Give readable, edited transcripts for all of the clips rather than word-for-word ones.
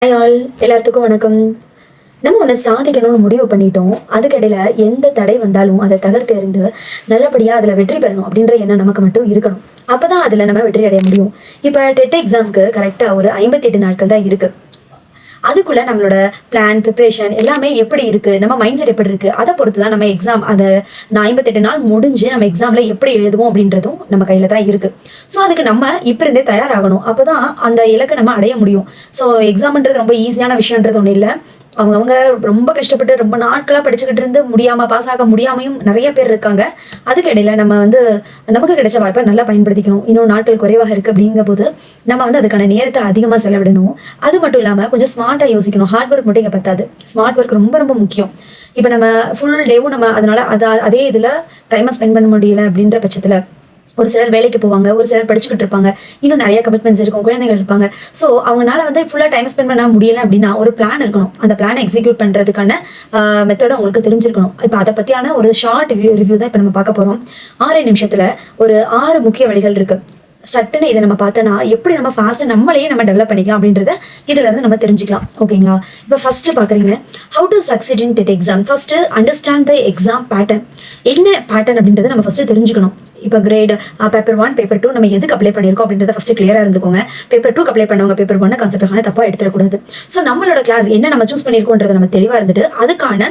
Hi all, எல்லாத்துக்கும் வணக்கம். நம்ம ஒன்று சாதிக்கணும்னு முடிவு பண்ணிட்டோம். அதுக்கிடையில எந்த தடை வந்தாலும் அதை தகர்த்து எறிந்து நல்லபடியாக அதில் வெற்றி பெறணும் அப்படின்ற எண்ணம் நமக்கு மட்டும் இருக்கணும். அப்போதான் அதில் நம்ம வெற்றி அடைய முடியும். இப்போ டெட் எக்ஸாமுக்கு கரெக்டாக ஒரு 58 நாட்கள் தான் இருக்குது. அதுக்குள்ள நம்மளோட பிளான் ப்ரிப்பரேஷன் எல்லாமே எப்படி இருக்கு, நம்ம மைண்ட் செட் எப்படி இருக்கு, அதை பொறுத்து தான் நம்ம எக்ஸாம் அதை 58 நாள் முடிஞ்சு நம்ம எக்ஸாம்ல எப்படி எழுதுவோம் அப்படின்றதும் நம்ம கையில தான் இருக்கு. ஸோ அதுக்கு நம்ம இப்ப இருந்தே தயாராகணும். அப்பதான் அந்த இலக்கை நம்ம அடைய முடியும். ஸோ எக்ஸாம்ன்றது ரொம்ப ஈஸியான விஷயம்ன்றது ஒன்றும் இல்லை. அவங்க ரொம்ப கஷ்டப்பட்டு ரொம்ப நாட்களா படிச்சுக்கிட்டு இருந்து முடியாம பாஸ் ஆக முடியாமையும் நிறைய பேர் இருக்காங்க. அதுக்கு இடையில நம்ம நமக்கு கிடைச்ச வாய்ப்பை நல்லா பயன்படுத்திக்கணும். இன்னும் நாட்கள் குறைவாக இருக்கு அப்படிங்கிற போது நம்ம அதுக்கான நேரத்தை அதிகமா செலவிடணும். அது மட்டும் இல்லாம கொஞ்சம் ஸ்மார்ட்டா யோசிக்கணும். ஹார்ட் ஒர்க் மட்டும் இங்க பத்தாது, ஸ்மார்ட் ஒர்க் ரொம்ப ரொம்ப முக்கியம். இப்ப நம்ம ஃபுல் டேவும் நம்ம அதனால அதே இதுல டைமை ஸ்பெண்ட் பண்ண முடியல அப்படின்ற பட்சத்துல ஒரு சிலர் வேலைக்கு போவாங்க, ஒரு சிலர் படிச்சுக்கிட்டு இருப்பாங்க, இன்னும் நிறைய கமிட்மெண்ட்ஸ் இருக்கும், குழந்தைகள் இருப்பாங்க. ஸோ அவங்களால ஃபுல்லாக டைம் ஸ்பெண்ட் பண்ண முடியல அப்படின்னா ஒரு பிளான் இருக்கணும். அந்த பிளானை எக்ஸிக்யூட் பண்ணுறதுக்கான மெத்தட் உங்களுக்கு தெரிஞ்சிருக்கணும். இப்போ அதை பற்றியான ஒரு ஷார்ட் ரிவ்யூ தான் இப்போ நம்ம பார்க்க போகிறோம். 6 நிமிஷத்தில் ஒரு 6 முக்கிய வழிகள் இருக்கு. சட்டுன்னு இதை நம்ம பார்த்தோன்னா எப்படி நம்ம ஃபாஸ்ட்டாக நம்மளையே நம்ம டெவலப் பண்ணிக்கலாம் அப்படின்றத இதுல இருந்து நம்ம தெரிஞ்சுக்கலாம். ஓகேங்களா? இப்போ ஃபர்ஸ்ட் பார்க்குறீங்க, how to succeed in TET exam. First understand the exam pattern. என்ன பேட்டர்ன் அப்படின்றத நம்ம ஃபர்ஸ்ட் தெரிஞ்சுக்கணும். இப்போ கிரேட் பேப்பர் 1 பேப்பர் 2 நம்ம எதுக்கு அப்ளை பண்ணியிருக்கோம் அப்படின்றத ஃபர்ஸ்ட் கிளியரா இருந்துக்கோங்க. பேப்பர் 2 அப்ளை பண்ணவங்க பேப்பர் 1 கான்செப்டான தப்பா எடுத்துடக்கூடாது. ஸோ நம்மளோட கிளாஸ் என்ன நம்ம சூஸ் பண்ணியிருக்கோன்றத நம்ம தெளிவா இருந்துட்டு அதுக்கான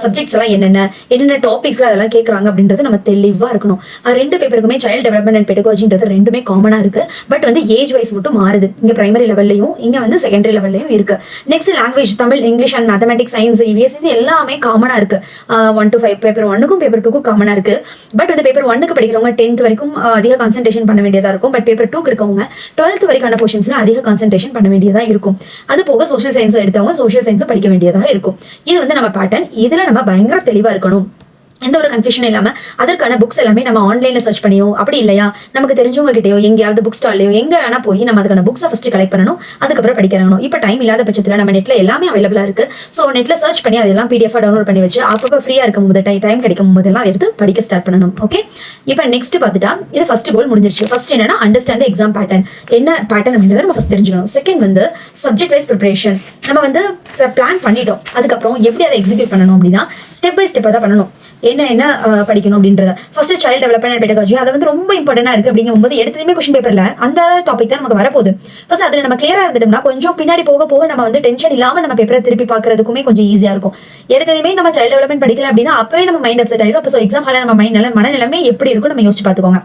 சப்ஜெக்ட்ஸ் எல்லாம் என்னென்ன டாபிக்ஸ்ல அதெல்லாம் கேட்கறாங்க அப்படின்றது நம்ம தெளிவா இருக்கணும். 2 பேப்பருக்குமே சைல்ட் டெவலப்மெண்ட் அண்ட் பெடகாலஜின்றது ரெண்டுமே காமனா இருக்கு. பட் ஏஜ் வைஸ் மட்டும் மாறுது. இங்க பிரைமரி லெவல்லையும் இங்க செகண்டரி லெவல்லையும் இருக்கு. Next language Tamil, English and mathematics, science, EVS இது எல்லாமே காமனா இருக்கு. 1 to 5 பேப்பர் 1க்கும் பேப்பர் 2க்கும் காமனா இருக்கு. பட் பேப்பர் 1க்கு படிக்கிறவங்க 10th வரைக்கும் அதிக கான்சென்ட்ரேஷன் பண்ண வேண்டியதா இருக்கும். பட் பேப்பர் 2க்கு இருக்கவங்க 12th வரைக்கான போர்ஷன்ஸ்ல அதிக கான்சென்ட்ரேஷன் பண்ண வேண்டியதா இருக்கும். அது போக சோஷியல் சயின்ஸ் எடுத்தவங்க சோஷியல் சயின்ஸும் படிக்க வேண்டியதா இருக்கும். இது நம்ம பேட்டர்ன். இதுல நம்ம பயங்கர தெளிவா இருக்கணும். எந்த ஒரு கன்ஃபியூஷன் இல்லாம அதற்கான புக்ஸ் எல்லாமே நம்ம ஆன்லைன்ல சர்ச் பண்ணியோ அப்படி இல்லையா நமக்கு தெரிஞ்சவங்க கிட்டயோ எங்கேயாவது புக் ஸ்டால்லையோ எங்க வேணா போய் நம்ம அதுக்கான புக்ஸை ஃபர்ஸ்ட் கலெக்ட் பண்ணணும். அதுக்கப்புறம் படிக்கணும். இப்போ டைம் இல்லாத பட்சத்தில் நம்ம நெட்ல எல்லாமே அவைலபிளா இருக்கு. ஸோ நெட்ல சர்ச் பண்ணி அதெல்லாம் PDF டவுன்லோட் பண்ணி வச்சு அப்பப்போ ஃப்ரீயா இருக்கும் போது டைம் கிடைக்கும் போதெல்லாம் எடுத்து படிக்க ஸ்டார்ட் பண்ணணும். ஓகே, இப்போ நெக்ஸ்ட் பார்த்துட்டா இது ஃபர்ஸ்ட் கோல் முடிஞ்சிருச்சு. ஃபர்ஸ்ட் என்னன்னா அண்டர்ஸ்டாண்ட் எக்ஸாம் பேட்டர்ன். என்ன பேட்டர்ன் அப்படின்றத நம்ம ஃபர்ஸ்ட் தெரிஞ்சுக்கணும். Second subject wise preparation. நம்ம பிளான் பண்ணிட்டோம். அதுக்கப்புறம் எப்படி அதை எக்ஸிக்யூட் பண்ணணும் அப்படின்னா ஸ்டெப் பை ஸ்டெப்பாக தான் பண்ணணும். என்ன படிக்கணும் அப்படின்றத ஃபர்ஸ்ட் சைல்ட் டெவலப்மெண்ட் அண்ட் பெடகாலஜி அது ரொம்ப இம்பார்ட்டன்டா இருக்கு. அப்படிங்கும்போது எடுத்ததுமே கொஸ்டின் பேப்பர்ல அந்த டாபிக் தான் நமக்கு வரப்போகுது. ஃபர்ஸ்ட் அதுல நம்ம கிளியரா இருந்துட்டோம்னா கொஞ்சம் பின்னாடி போக நம்ம டென்ஷன் இல்லாம நம்ம பேப்பரை திருப்பி பாக்குறதுக்குமே கொஞ்சம் ஈஸியா இருக்கும். எடுத்ததுமே நம்ம சைல்ட் டெவலப்மெண்ட் படிக்கல அப்படின்னா அப்பவே நம்ம மைண்ட் அப்செட் ஆயிரும். அப்போ எக்ஸாம் ஹால நம்ம மனநிலைமை எப்படி இருக்கும் நம்ம யோசிச்சு பாத்துக்கோங்க.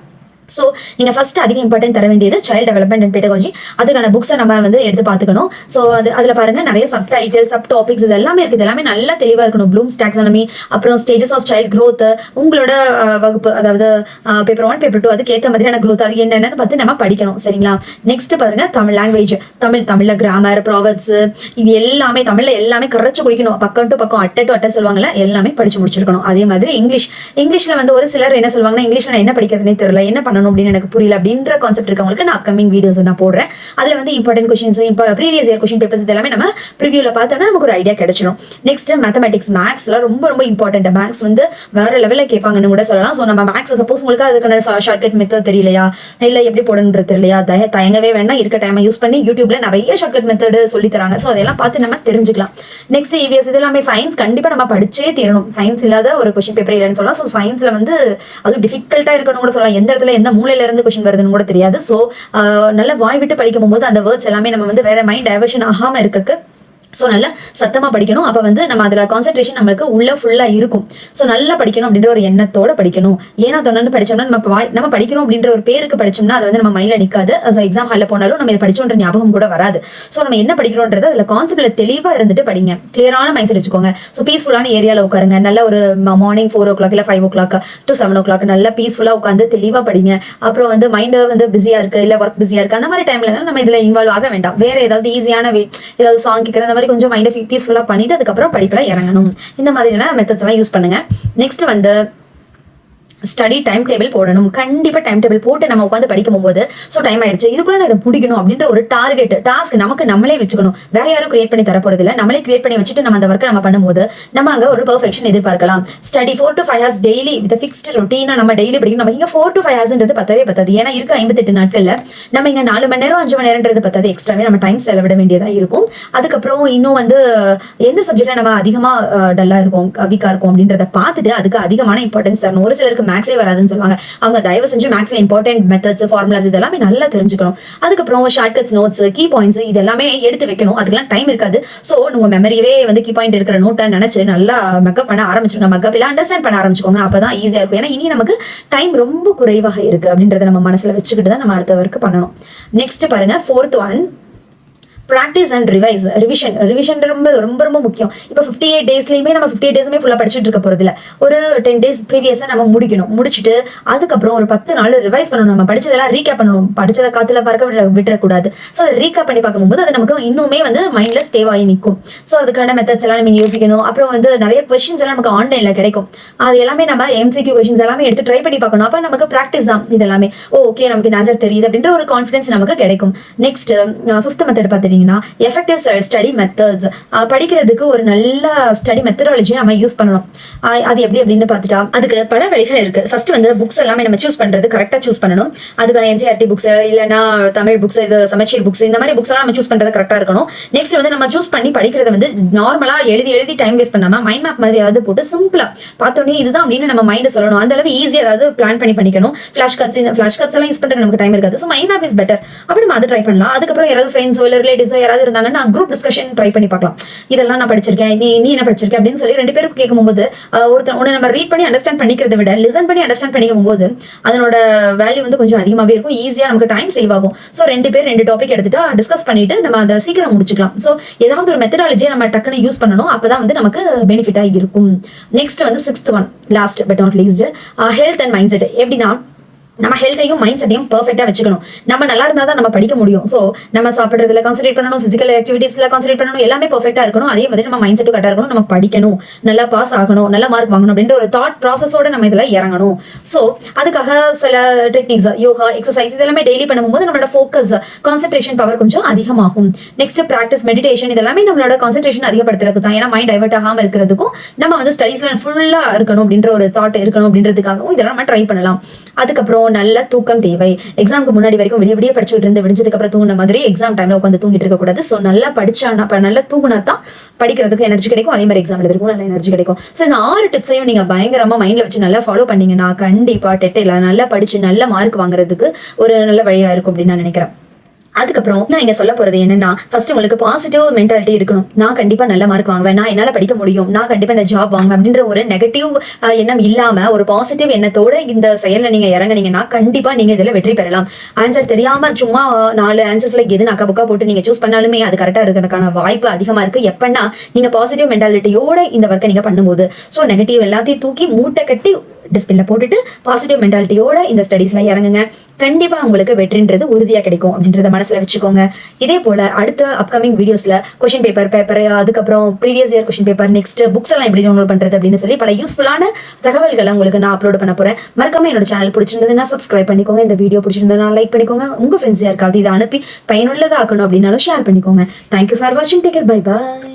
ஸோ நீங்க ஃபர்ஸ்ட் அதிக இம்பார்ட்டன்ட் தர வேண்டியது சைல்ட் டெவலப்மெண்ட் அண்ட் பெடகாலஜி. அதுக்கான புக்ஸை நம்ம எடுத்து பார்த்துக்கணும். ஸோ அதுல பாருங்க நிறைய சப் டைட்டில் சப் டாபிக்ஸ் இது எல்லாமே இருக்கு. எல்லாமே நல்லா தெளிவா இருக்கணும். ப்ளூம்ஸ் டாக்ஸானமி, அப்புறம் ஸ்டேஜஸ் ஆஃப் சைல்ட் க்ரோத், உங்களோட வகுப்பு அதாவது பேப்பர் 1 பேப்பர் 2 அதுக்கு ஏற்ற மாதிரியான க்ரோத் அது என்னென்னு பார்த்து நம்ம படிக்கணும். சரிங்களா? நெக்ஸ்ட் பாருங்க தமிழ் லாங்குவேஜ். தமிழ்ல கிராமர், ப்ராவர்ப்ஸ் இது எல்லாமே தமிழ்ல எல்லாமே கரைச்சு குடிக்கணும். பக்கம் டு பக்கம் அட்டை டு அட்டை சொல்லுவாங்கல்ல எல்லாமே படிச்சு முடிச்சிருக்கணும். அதே மாதிரி இங்கிலீஷ்ல ஒரு சிலர் என்ன சொல்லுவாங்கன்னா இங்கிலீஷ்ல நான் என்ன படிக்கிறதுனே தெரியல, என்ன பண்ணணும் அப்படின்னு எனக்கு புரியல அப்படின்ற கான்செப்ட் இருக்கவங்களுக்கு நான் அப்கமிங் வீடியோஸ் நான் போடுறேன். அதுல important questions previous year question papers இதெல்லாமே நம்ம ப்ரிவியூல பார்த்தோம்னா நமக்கு ஒரு ஐடியா கிடைச்சிடும். நெக்ஸ்ட் மேத்தமெட்டிக்ஸ், மேக்ஸ்ல ரொம்ப ரொம்ப இம்பார்ட்டன்ட். மேக்ஸ் வேற லெவல்ல கேட்பாங்கன்னு கூட சொல்லலாம். ஸோ நம்ம மேக்ஸ் சப்போஸ் உங்களுக்கு அதுக்கான ஷார்ட்கட் மெத்தட் தெரியலையா இல்ல எப்படி போடணுன்றது தெரியலையா தயங்கவே வேண்டாம். இருக்க டைமை யூஸ் பண்ணி யூடியூப்ல நிறைய ஷார்ட்கட் மெத்தட் சொல்லி தராங்க. ஸோ அதெல்லாம் பார்த்து நம்ம தெரிஞ்சுக்கலாம். நெக்ஸ்ட் இவிஎஸ் இதெல்லாமே சயின்ஸ் கண்டிப்பா நம்ம படிச்சே தீரணும். சயின்ஸ் இல்லாத ஒரு கொஸ்டின் பேப்பர் இல்லைன்னு சொல்லலாம். ஸோ சயின்ஸ்ல அது டிஃபிகல்ட்டா இருக்கணும் கூட சொல்லலாம். எந்த இடத்துல எந்த மூலையில இருந்து கொஸ்டின் வருதுன்னு கூட தெரியாது. சோ நல்ல வாய் விட்டு படிக்கும் போது அந்த வேர்ட்ஸ் எல்லாமே நம்ம வேற மைண்ட் டைவர்ஷன் ஆகாம இருக்கு. ஸோ நல்லா சத்தமா படிக்கணும். அப்போ நம்ம அதில் கான்சென்ட்ரேஷன் நம்மளுக்கு உள்ள ஃபுல்லா இருக்கும். ஸோ நல்லா படிக்கணும் அப்படின்ற ஒரு எண்ணத்தோட படிக்கணும். ஏன்னா தொடர்ந்து படிச்சோம்னா நம்ம படிக்கிறோம் அப்படின்ற ஒரு பேருக்கு படிச்சோம்னா அது நம்ம மைண்ட்ல நிற்காது. எக்ஸாம் ஹாலில் போனாலும் நம்ம இதை படிச்சோன்ற ஞாபகம் கூட வராது. ஸோ நம்ம என்ன படிக்கிறோன்றது அதில் கான்செப்ட்ல தெளிவா இருந்துட்டு படிங்க. கிளியரான மைண்ட் செட் வச்சுக்கோங்க. ஸோ பீஸ்ஃபுல்லான ஏரியாவில் உட்காருங்க. நல்ல ஒரு மார்னிங் 4 o'clock இல்லை 5 o'clock to 7 o'clock நல்லா பீஸ்ஃபுல்லா உட்காந்து தெளிவா படிங்க. அப்புறம் மைண்ட் பிஸியா இருக்கு இல்ல ஒர்க் பிஸியா இருக்கு அந்த மாதிரி டைம்ல நம்ம இதுல இன்வால்வ் ஆக வேண்டாம். வேற ஏதாவது ஈஸியான ஏதாவது சாங் கேட்கறது கொஞ்சம் மைண்ட் பீஸ்ஃபுல்லா பண்ணிட்டு அதுக்கப்புறம் படிப்புல இறங்கணும். இந்த மாதிரியான மெத்தட்ஸ் எல்லாம் யூஸ் பண்ணுங்க. நெக்ஸ்ட் ஸ்டடி டைம் டேபிள் போடணும். கண்டிப்பா டைம் டேபிள் போட்டு நம்ம உட்காந்து படிக்கும் போது ஸோ டைம் ஆயிடுச்சு, இதுக்குள்ள நான் இதை முடிக்கணும் அப்படின்ற ஒரு டாஸ்க் நமக்கு நம்மளே வச்சுக்கணும். வேற யாரும் கிரியேட் பண்ணி தர போறது இல்லை, நம்மளே கிரியேட் பண்ணி வச்சுட்டு நம்ம அந்த ஒர்க்கை நம்ம பண்ணும்போது நம்ம அங்க ஒரு பெர்ஃபெக்ஷன் எதிர்பார்க்கலாம். Study 4 to 5 hours daily with fixed ரொட்டீனா நம்ம டெய்லி படிக்கணும். நம்ம இங்க 4 to 5 hours பத்தவே பத்தாது. ஏன்னா இருக்க 58 நாட்கள்ல நம்ம இங்க 4 மணி நேரம் 5 மணி நேரம்ன்றது பத்தாது, எக்ஸ்ட்ராவே நம்ம டைம் செலவிட வேண்டியதா இருக்கும். அதுக்கப்புறம் இன்னும் வந்து எந்த சப்ஜெக்ட்ல நம்ம அதிகமா டல்லா இருக்கும், வீக்கா இருக்கும் அப்படின்றத பார்த்துட்டு அதுக்கு அதிகமான இம்பார்ட்டன்ஸ் தரணும். ஒரு சிலருக்கு மேக்ஸே வராதுன்னு சொல்லுவாங்க, அவங்க தயவு செஞ்சு மேக்ஸ்ல இம்பார்ட்டன்ட் மெத்தட்ஸ், ஃபார்முலாஸ் இதெல்லாமே நல்லா தெரிஞ்சுக்கணும். அதுக்கப்புறம் ஷார்ட்கட்ஸ், நோட்ஸ், கீ பாயிண்ட்ஸ் இதெல்லாமே எடுத்து வைக்கணும். அதுக்கெல்லாம் டைம் இருக்காது. ஸோ உங்க மெமரியவே வந்து கீ பாயிண்ட் இருக்கிற நோட்டை நினைச்சு நல்லா மக்கப் பண்ண ஆரம்பிச்சுங்க. மக்கப் எல்லாம் அண்டர்ஸ்டாண்ட் பண்ண ஆரம்பிச்சுக்கோங்க. அப்பதான் ஈஸியா இருக்கும். ஏன்னா இனி நமக்கு டைம் ரொம்ப குறைவாக இருக்கு அப்படின்றத நம்ம மனசுல வச்சுக்கிட்டு தான் நம்ம அடுத்த ஒர்க் பண்ணணும். நெக்ஸ்ட் பாருங்க, 4th one practice and revision ரொம்ப ரொம்ப ரொம்ப முக்கியம். இப்போ 58 டேஸ்லயுமே நம்ம 58 டேஸுமே ஃபுல்லாக படிச்சுட்டு இருக்க போறது இல்லை. ஒரு 10 days ப்ரீவியஸாக நம்ம முடிச்சுட்டு அதுக்கப்புறம் ஒரு 10 நாள் ரிவைஸ் பண்ணணும். நம்ம படிச்சதெல்லாம் ரீகேப் பண்ணணும். படிச்சதை காத்துல பறக்க விட்டுறக்கூடாது. ஸோ அதை ரீகேப் பண்ணி பார்க்கும்போது அது நமக்கு இன்னுமே வந்து மைண்ட்ல ஸ்டேவ் ஆகி நிற்கும். ஸோ அதுக்கான மெத்தட்ஸ் எல்லாம் நம்ம யோசிக்கணும். அப்புறம் வந்து நிறைய கொஸ்டின்ஸ் எல்லாம் நமக்கு ஆன்லைன்ல கிடைக்கும். அது எல்லாமே நம்ம எம்சிக்யூ கொஸ்டின்ஸ் எல்லாமே எடுத்து ட்ரை பண்ணி பார்க்கணும். அப்போ நமக்கு ப்ராக்டிஸ் தான் இது எல்லாமே. ஓகே, நமக்கு இந்த ஆன்சர் தெரியுது அப்படின்ற ஒரு கான்ஃபிடன்ஸ் நமக்கு கிடைக்கும். நெக்ஸ்ட் 5th மெத்தட் பார்த்துட்டீங்கன்னா எஃபெக்டிவ் ஸ்டடி மெத்தட்ஸ். படிக்கிறதுக்கு ஒரு நல்ல ஸ்டடி மெத்தடாலஜி நம்ம யூஸ் பண்ணணும். அது எப்படி அப்படின்னு பார்த்துட்டா அதுக்கு பல வழிகள் இருக்கு. ஃபர்ஸ்ட் வந்து புக்ஸ் எல்லாமே நம்ம சூஸ் பண்றது கரெக்டா சூஸ் பண்ணணும். அதுக்கான என்சிஆர்டி புக்ஸ் இல்லைன்னா தமிழ் புக்ஸ், இது சமச்சீர் புக்ஸ், இந்த மாதிரி புக்ஸ் எல்லாம் நம்ம சூஸ் பண்றது கரெக்டா இருக்கணும். நெக்ஸ்ட் வந்து நம்ம சூஸ் பண்ணி படிக்கிறத வந்து நார்மலா எழுதி டைம் வேஸ்ட் பண்ணாம மைண்ட் மேப் மாதிரி ஏதாவது போட்டு சிம்பிளா பார்த்தோன்னே இதுதான் அப்படின்னு நம்ம மைண்ட் சொல்லணும். அந்த அளவு ஈஸியா ஏதாவது பிளான் பண்ணி பண்ணிக்கணும். ஃபிளாஷ் கட்ஸ் எல்லாம் யூஸ் பண்றது நமக்கு டைம் இருக்காது. So mind map is better. அப்படி நம்ம அதை ட்ரை பண்ணலாம். அதுக்கப்புறம் யாராவது ஃப்ரெண்ட்ஸோ இல்லை ரிலேட்டிவ்ஸோ யாராவது இருந்தாங்கன்னா குரூப் டிஸ்கஷன் ட்ரை பண்ணி பார்க்கலாம். இதெல்லாம் நான் படிச்சிருக்கேன், நீ என்ன படிச்சிருக்கேன் அப்படின்னு சொல்லி 2 பேருக்கு கேட்கும்போது ஒன்று நம்ம ரீட் பண்ணி அண்டர்ஸ்டாண்ட் பண்ணிக்கிறத விட லிசன் பண்ணி அண்டர்ஸ்டாண்ட் பண்ணிக்கும் போது அதனோட வேல்யூ வந்து கொஞ்சம் அதிகமாகவே இருக்கும். ஈஸியாக நமக்கு டைம் சேவ் ஆகும். ஸோ 2 பேர் 2 டாபிக் எடுத்துட்டு டிஸ்கஸ் பண்ணிட்டு நம்ம அதை சீக்கிரம் முடிச்சுக்கலாம். ஸோ ஏதாவது ஒரு மெத்தடாலஜியை நம்ம டக்குன்னு யூஸ் பண்ணணும். அப்பதான் வந்து நமக்கு பெனிஃபிட்டாக இருக்கும். நெக்ஸ்ட் வந்து 6th one, last but not least, health and mind set. எப்படின்னா நம்ம ஹெல்த்தையும் மைண்ட் செட்டையும் பர்ஃபெக்டா வச்சுக்கணும். நம்ம நல்லா இருந்தா தான் நம்ம படிக்க முடியும். ஸோ நம்ம சாப்பிட்றதுல கான்சென்ட்ரேட் பண்ணணும், பிசிக்கல் ஆக்டிவிட்டீஸ்ல கான்சென்ட்ரேட் பண்ணணும், எல்லாமே பர்ஃபெக்டா இருக்கணும். அதே மாதிரி நம்ம மைண்ட் செட்டும் கரெக்டா இருக்கணும். நம்ம படிக்கணும், நல்லா பாஸ் ஆகணும், நல்ல மார்க் வாங்கணும் அப்படின்ற ஒரு தாட் ப்ராசஸோட நம்ம இதுல இறங்கணும். ஸோ அதுக்காக சில டெக்னிக்ஸ், யோகா, எக்ஸசைஸ் இதெல்லாமே டெய்லி பண்ணும்போது நம்மளோட ஃபோக்கஸ், கான்சென்ட்ரேஷன் பவர் கொஞ்சம் அதிகமாகும். நெக்ஸ்ட் ப்ராக்டிஸ், மெடிடேஷன் இதெல்லாமே நம்மளோட கான்சென்ட்ரேஷன் அதிகப்படுத்துறதுக்கு தான். ஏன்னா மைண்ட் டைவர்ட் ஆகாம இருக்கிறதுக்கும் நம்ம வந்து ஸ்டடீஸ்ல ஃபுல்லா இருக்கணும் அப்படின்ற ஒரு தாட் இருக்கணும் அப்படின்றதுக்காகவும் இதெல்லாம் நம்ம ட்ரை பண்ணலாம். அதுக்கப்புறம் நல்ல தூக்கம் தேவை. எக்ஸாமுக்கு முன்னாடி வரைக்கும் விடிய படிச்சுட்டு இருந்து விடிஞ்சதுக்கு அப்புறம் தூங்கின மாதிரி எக்ஸாம் டைம்ல உட்காந்து தூங்கிட்டு இருக்க கூடாது. ஸோ நல்லா படிச்சானா நல்லா தூங்கினா தான் படிக்கிறதுக்கு எனர்ஜி கிடைக்கும். அதே மாதிரி எக்ஸாம் எழுதுறதுக்கும் நல்ல எனர்ஜி கிடைக்கும். ஸோ இந்த 6 டிப்ஸையும் நீங்க பயங்கரமா மைண்ட்ல வச்சு நல்லா ஃபாலோ பண்ணீங்கன்னா கண்டிப்பா டெட்ல நல்லா படிச்சு நல்ல மார்க் வாங்குறதுக்கு ஒரு நல்ல வழியா இருக்கும் அப்படின்னு நான் நினைக்கிறேன். அதுக்கப்புறம் நான் இங்க சொல்ல போறது என்னன்னா, ஃபர்ஸ்ட் உங்களுக்கு பாசிட்டிவ் மென்டாலிட்டி இருக்கணும். நான் கண்டிப்பா நல்ல மார்க் வாங்குவேன், நான் என்னால படிக்க முடியும், நான் கண்டிப்பா இந்த ஜாப் வாங்குவேன் அப்படின்ற ஒரு நெகட்டிவ் எண்ணம் இல்லாம ஒரு பாசிட்டிவ் எண்ணத்தோட இந்த செயல்ல நீங்க இறங்குனீங்கன்னா கண்டிப்பா நீங்க இதுல வெற்றி பெறலாம். ஆன்சர் தெரியாம சும்மா 4 ஆன்சர்ஸ்ல எது நக்கா புக்கா போட்டு நீங்க சூஸ் பண்ணாலுமே அது கரெக்டா இருக்கிறதுக்கான வாய்ப்பு அதிகமா இருக்கு. எப்பன்னா நீங்க பாசிட்டிவ் மென்டாலிட்டியோட இந்த ஒர்க்கை நீங்க பண்ணும்போது. ஸோ நெகட்டிவ் எல்லாத்தையும் தூக்கி மூட்டை கட்டி டிஸ்பிளின்ல போட்டுட்டு பாசிட்டிவ் மென்டாலிட்டியோட இந்த ஸ்டடீஸ்ல இறங்குங்க. கண்டிப்பா உங்களுக்கு வெற்றின்றது உறுதியா கிடைக்கும் அப்படின்றத மனசுல வச்சுக்கோங்க. இதே போல அடுத்த அப்கமிங் வீடியோஸ்ல கொஸ்டின் பேப்பர், அதுக்கப்புறம் previous year question paper, next books எல்லாம் எப்படி டவுன்லோட் பண்றது அப்படின்னு சொல்லி பல யூஸ்ஃபுல்லான தகவல்களை உங்களுக்கு நான் அப்லோட் பண்ண போறேன். மறக்காம என்னோட சேனல் பிடிச்சிருந்ததுன்னா சப்ஸ்கிரைப் பண்ணிக்கோங்க. இந்த வீடியோ பிடிச்சிருந்ததுன்னா லைக் பண்ணிக்கோங்க. உங்க ஃப்ரெண்ட்ஸ் யாருக்காவது இதை அனுப்பி பயனுள்ளதா ஆக்கணும் அப்படின்னாலும் ஷேர் பண்ணிக்கோங்க. தேங்க்யூ ஃபார் வாட்சிங். Take care. Bye bye.